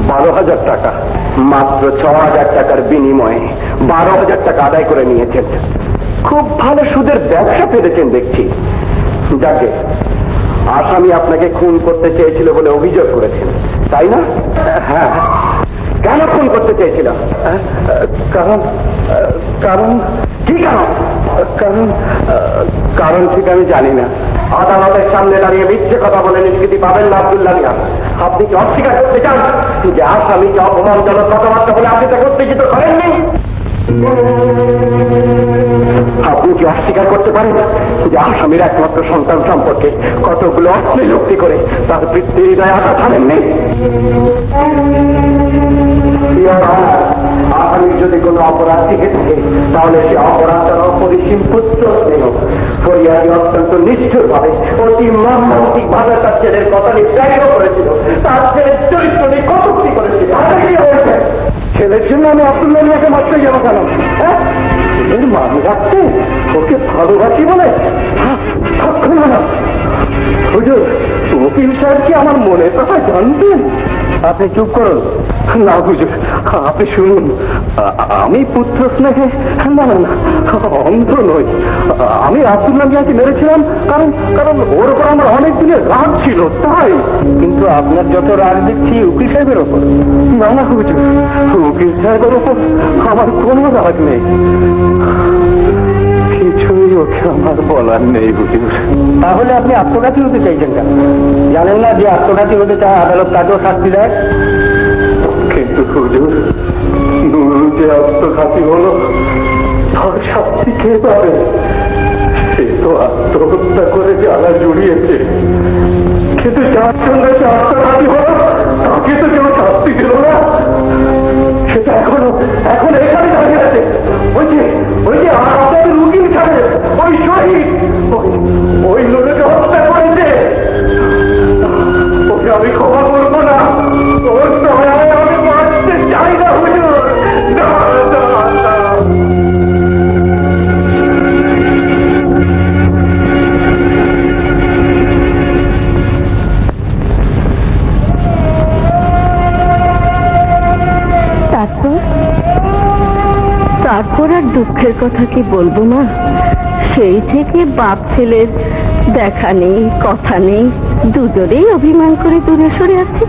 12,000 টাকা। মাত্র 6,000 টাকার বিনিময়ে 12,000 টাকা আদায় করে নিয়েছেন। খুব ভালো সুদের ব্যবসা পেরেছেন দেখছি। যাকে আসামি আপনাকে খুন করতে চেয়েছিল বলে অভিযোগ করেছেন, তাই না? হ্যাঁ। কেন খুন করতে চেয়েছিল? কারণ কারণ কি কারণ? কারণ ঠিক আমি জানি না। আদালতের সামনে দাঁড়িয়ে মিথ্যে কথা বলে নিষ্কৃতি পাবেন না আব্দুল্লাহ মিয়া। আপনি কি অস্বীকার করতে চান যে আসামিকে অপমানজনক কথাবার্তা বলে আপনি তাকে উত্তেজিত করেননি? আপনি কি অস্বীকার করতে পারেন যে আসামির একমাত্র সন্তান সম্পর্কে কতগুলো অশ্লীল উক্তি করে তার পিতৃ হৃদয়ে আঘাত হানেননি? আসামির যদি কোনো অপরাধ থেকে থাকে, তাহলে সে অপরাধ তার অপরিসীম পুত্র স্নেহ। ফরিয়াদি অত্যন্ত নিষ্ঠুরভাবে অতি মর্মান্তিক ভাবে তার ছেলের কথা নির্যাতিত করেছিল, তার ছেলের চরিত্র নিয়ে কটূক্তি করেছিল। ছেলের জন্য আমি আব্দুল্লাহ মিয়াকে মারতে যাবো কেন? ছেলের মান রাখতে ওকে ভালোবাসি বলে? কখনো না। হুজুর, উকিল সাহেব কি আমার মনের কথা জানতেন? আপনি চুপ করুন। না হুজুর, আপনি শুনুন। আমি পুত্র স্নেহে না না না অন্ধ নই। আমি আব্দুল্লাহ মিয়াকে মেরেছিলাম কারণ কারণ ওর উপর আমার অনেক দিনের রাগ ছিল, তাই। কিন্তু আপনার যত রাগ দেখছি উকিল সাহেবের ওপর। না না হুজুর, উকিল সাহেবের ওপর আমার কোনো রাগ নেই। কিছুই ওকে আমার বলার নেই হুজুর। তাহলে আপনি আত্মঘাতী হতে চাইছেন কেন? জানেন না যে আত্মঘাতী হতে চায় আদালত তাকেও শাস্তি দেয়? কিন্তু হুজুর, নুরুল যে আত্মঘাতী হলো তার শাস্তি কে পাবে? সে তো আত্মহত্যা করে জ্বালা জড়িয়েছে, কিন্তু যার সঙ্গে সে আত্মঘাতী হলো তাকে তো কেউ শাস্তি দিল না। সেটা এখন এখানে দাঁড়িয়ে আছে। ওই যে আপনাদের উকিল সাহেব, ওই শহীদ, ওই লোককে হত্যা করেছে। ওকে আমি ক্ষমা করবো না। ওর দয়ায় আমি মারতে চাই না হুজুর। না, না, না। তারপর আর দুঃখের কথা কি বলবো মা? সেই থেকে বাপ ছেলের দেখা নেই, কথা নেই, দুজনেই অভিমান করে দূরে সরে আছে।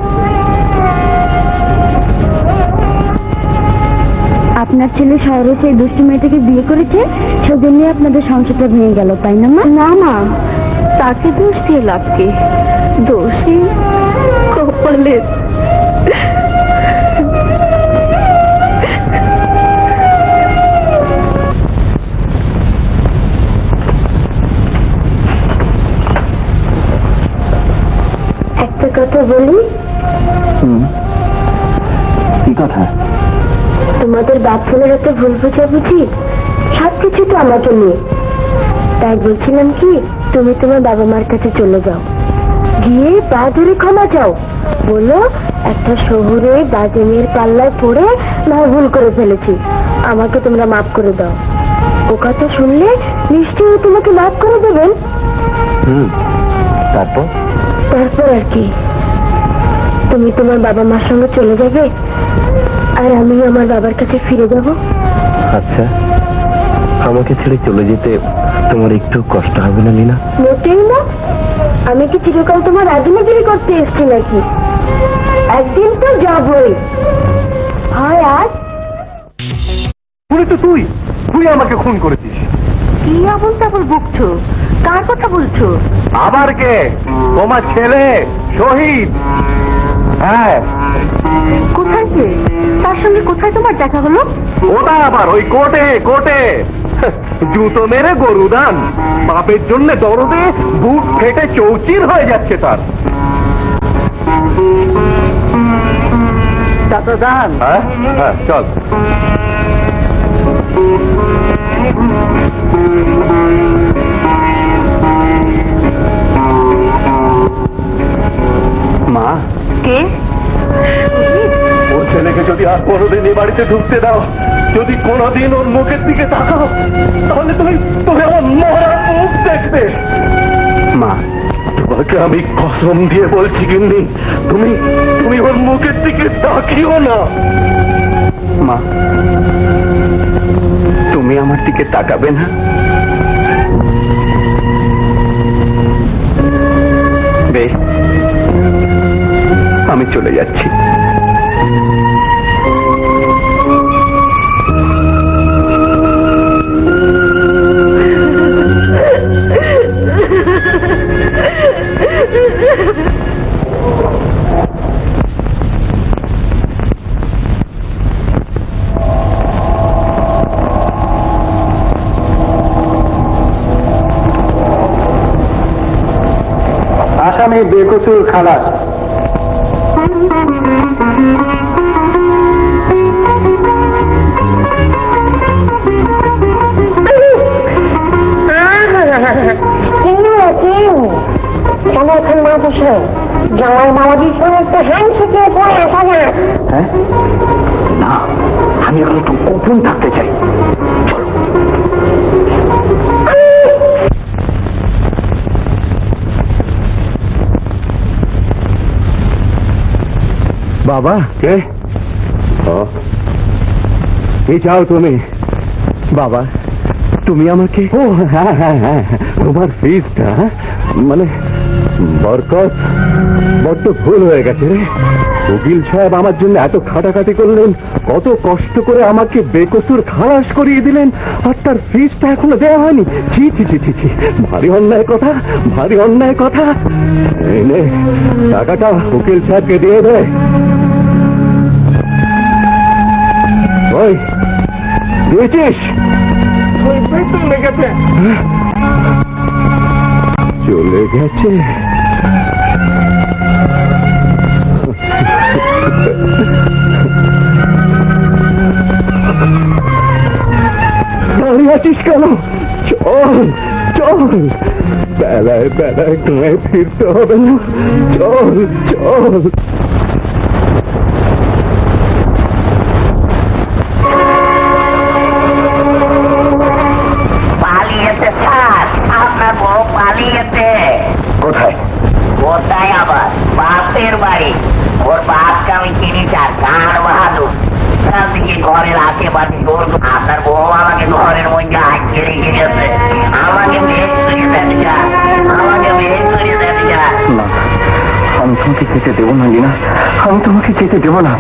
আপনার ছেলে শহরে সেই দুষ্টু মেয়েটাকে বিয়ে করেছে, সেজন্য আপনাদের সংসারটা ভেঙে গেল, তাই না মা? না মা, তাকে দোষ দিয়ে লাভ কি? দোষী কপালের। একটা কথা বলি। কি কথা? তোমাদের বাপ ছেলের একটা ভুল বুঝাবুঝি, সবকিছু তো আমাকে নিয়ে। তাই বলছিলাম কি, তুমি তোমার বাবা মার কাছে চলে যাও, গিয়ে পা ধরে ক্ষমা চাও, বলো একটা শহরে বাজে মেয়ের পাল্লায় পড়ে না ভুল করে ফেলেছি, আমাকে তোমরা মাফ করে দাও। ও কথা শুনলে নিশ্চয়ই তোমাকে মাফ করে দেবেন। তারপর? তারপর আর কি, তুমি তোমার বাবা মার সঙ্গে চলে যাবে, আর আমি আমার বাবার কাছে ফিরে যাব। আচ্ছা, আমাকে ছেড়ে চলে যেতে তোমার একটু কষ্ট হবে না লীনা? মোটেই না। আমি কি চিরকাল তোমার রাজনীতি করতে এসছি নাকি? একদিন তো যাবই, হয় আজ। তুই তো তুই আমাকে খুন করেছিস। কি আবল তাবল বকছো? কার কথা বলছো? আবার কে? তোমার ছেলে শহীদ। হ্যাঁ। কোথায় কে? তার সঙ্গে কোথায় তোমার দেখা হলো? ওটা আবার ওই কোর্টে জুতো মেরে গরুদান। বাপের জন্য দরদে বুক ফেটে চৌচির হয়ে যাচ্ছে তার। দাদাদান, হ্যাঁ হ্যাঁ, চল। মা, কে? ওর ছেলেকে যদি আর কোনোদিন এ বাড়িতে ঢুকতে দাও, যদি কোনোদিন ওর মুখের দিকে তাকাও, তাহলে তুমি আমার মরা মুখ দেখবে। মা, তোমাকে আমি কসম দিয়ে বলছি গিন্নি, তুমি ওর মুখের দিকে তাকিও না। মা, তুমি আমার দিকে তাকাবে না? বেশ, আমি চলে যাচ্ছি। আসামি বেকসুর খালাস। কেন এখন না বসে জামাই বাবাজির সঙ্গে একটু হ্যান্ড শিখিয়ে পড়ে আসা না? হ্যাঁ, না, আমি এখন একটু গোপন থাকতে চাই। বাবা, কে? কি চাও তুমি? বাবা, তুমি আমাকে? ও হ্যাঁ হ্যাঁ হ্যাঁ, তোমার ফিসটা, মানে বরকত, বড্ড ভুল হয়ে গেছে রে। উকিল সাহেব আমার জন্য এত খাটাখাটি করলেন, কত কষ্ট করে আমাকে বেকসুর খালাস করিয়ে দিলেন, আর তার ফিসটা এখনো দেওয়া হয়নি। ছি ছি ছি ছি ছি, ভারী অন্যায় কথা, ভারী অন্যায় কথা। এই নে, টাকাটা উকিল সাহেবকে দিয়ে দে। ওই দিয়েছিস? চলে গেছে। দাঁড়িয়ে আছিস কেন? চল চল, বেলায় বেলায় গায়ে ফিরতে হবে না। চল চল। পালিয়েছে স্যার, আপনার বউ পালিয়েছে। কোথায়? কোথায় আবার? বাপের বাড়ি। ওর বাপকে আমি চিনি, স্যার, গান বাহাদুর। দিকে ঘরের আশেপাশে আপনার বউ আমাকে ঘরের মধ্যে আটকে রেখে গেছে। আমাকে বের করে দেন যা, আমাকে বের করে দেন যা। না, আমি তোমাকে যেতে দেবো না লিনা, আমি তোমাকে যেতে দেবো না।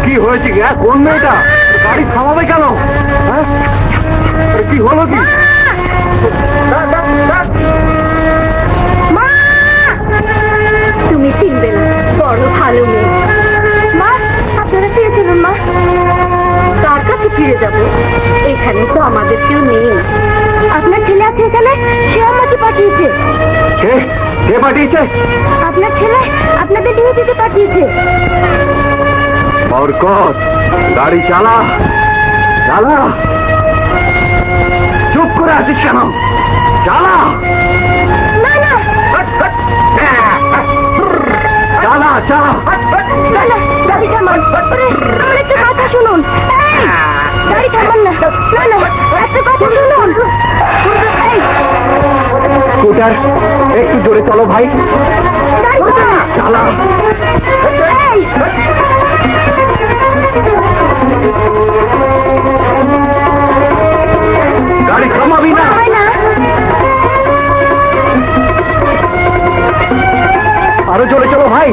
কি হয়েছে? কোন মেয়েটা? গাড়ি থামাবে কেন? হ্যাঁ, কি হলো কি? তুমি চিনবে না, বড় ভালো মেয়ে। মা, আপনারা ফিরে চলুন মা। কার কাছে ফিরে যাবো? এখানে তো আমাদের কেউ নেই। আপনার ছেলে আছে এখানে, সে আমাকে পাঠিয়েছে। কে পাঠিয়েছে? আপনার ছেলে আপনাদের দিয়ে দিতে পাঠিয়েছে। বরকত, গাড়ি চালা, চালা। চুপ করে আছিস কেন? চালা, না না চালা, চালা। না না, গাড়ি থামান। আমার একটা কথা শুনুন। এই, গাড়ি থামান না। না না, একটা কথা শুনুন। এই, স্কুটার, একটু জোরে চলো ভাই। গাড়ি থামান। চালা। এই, গাড়ি থামাবি না। হয় না। আরো জোরে চলো ভাই।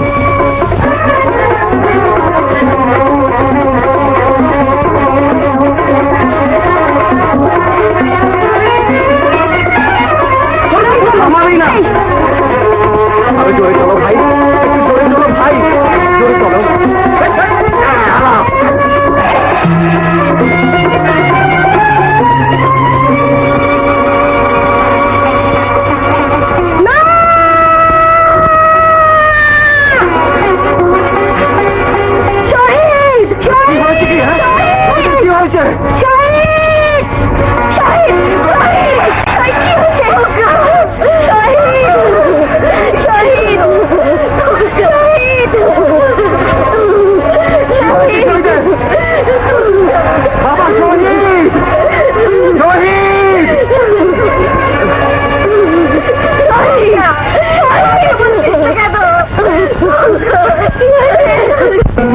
থামাবি না। আরো জোরে চলো ভাই, একটু জোরে চলো ভাই, জোরে চলো। চালা। শহীদ! কি হয়েছে কি? হ্যাঁ, কি হয়েছে? শহীদ! শহীদ! শহীদ! কি হয়েছে? শহীদ! শহীদ! শহীদ! বাবা শহীদ! শহীদ!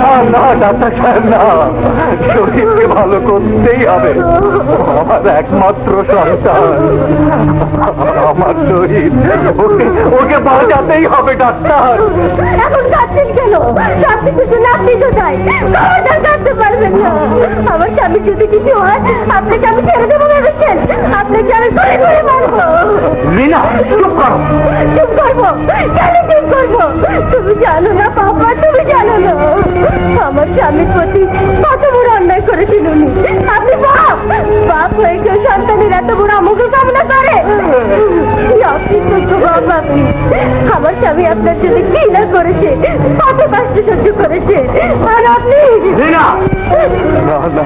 না না ডাক্তার সাহেব, না, শহীদকে ভালো করতেই হবে। আমার একমাত্র সন্তান, আমার শহীদ, ওকে বাঁচাতেই হবে ডাক্তার। এখন যাচ্ছেন কেন? সব কিছু শুনে আপনি তো চাই, খবরদার কাটতে পারবেন না। আমার স্বামী যদি কিছু হয়, আপনাকে আমি ছেড়ে দেবো ভেবেছেন? আপনাকে আমি করে করে মারবো। রিনা, চুপ করো। চুপ করবো? কেন চুপ করবো? তুমি জানো না বাবা, তুমি জানো না আমার স্বামীর প্রতি কত বড় অন্যায় করেছিল উনি। আপনি বাপ, বাপ হয়ে কেউ সন্তানের এত বড় আমকে কামনা করে? আপনি সত্য বাপ, আপনি। আমার স্বামী আপনার জন্য কি না করেছে, কত কষ্ট সহ্য করেছে, আর আপনি রিনা, না না,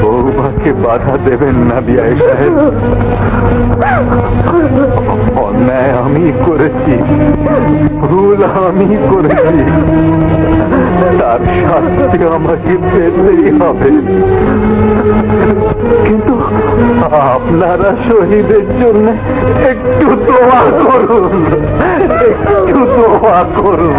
বৌমাকে বাধা দেবেন না বিআই সাহেব। অন্যায় আমি করেছি, ভুল আমি করেছি, তার শাস্তি আমাকে পেতেই হবে। কিন্তু আপনারা শহীদের জন্য একটু দোয়া করুন, একটু দোয়া করুন।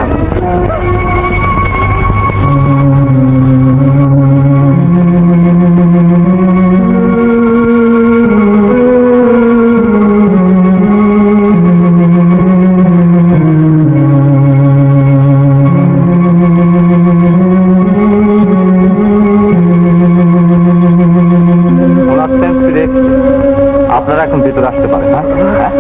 আপনারা এখন ভিতরে আসতে পারেন। হ্যাঁ,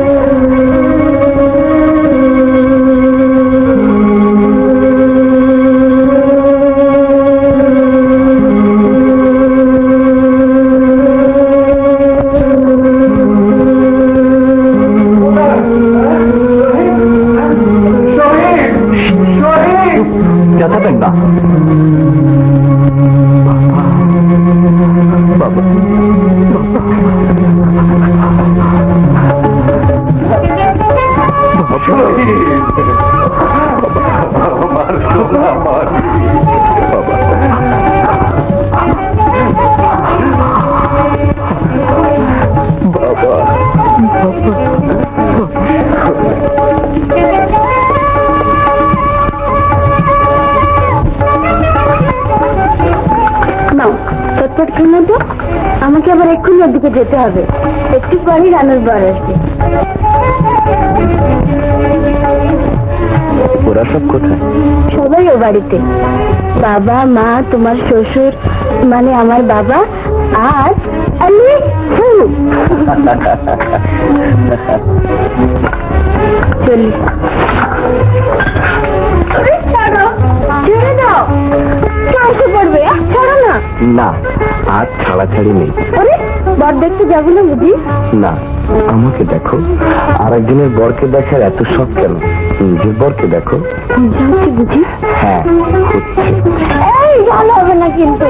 যাবেন না বাবা, ঝটপট খেয়ে তো, আমাকে আবার এক্ষুনি ওদিকে যেতে হবে, একটু পরেই রান্নার বার আসবে। ওরা সব কোথায়? সবাই ও বাড়িতে, বাবা মা তোমার শ্বশুর মানে আমার বাবা আর আলি চলি। ছেড়ে দাও, চাষে পড়বে, ছাড়ো না। না, আর ছাড়াছাড়ি নেই। আরে বর দেখতে যাবো না বুঝি? না, আমাকে দেখো। আর একজনের বরকে দেখার এত শখ কেন? নিজের বরকে দেখো। হচ্ছে বুঝি? হ্যাঁ, হচ্ছে। এই ভালো হবে না কিন্তু।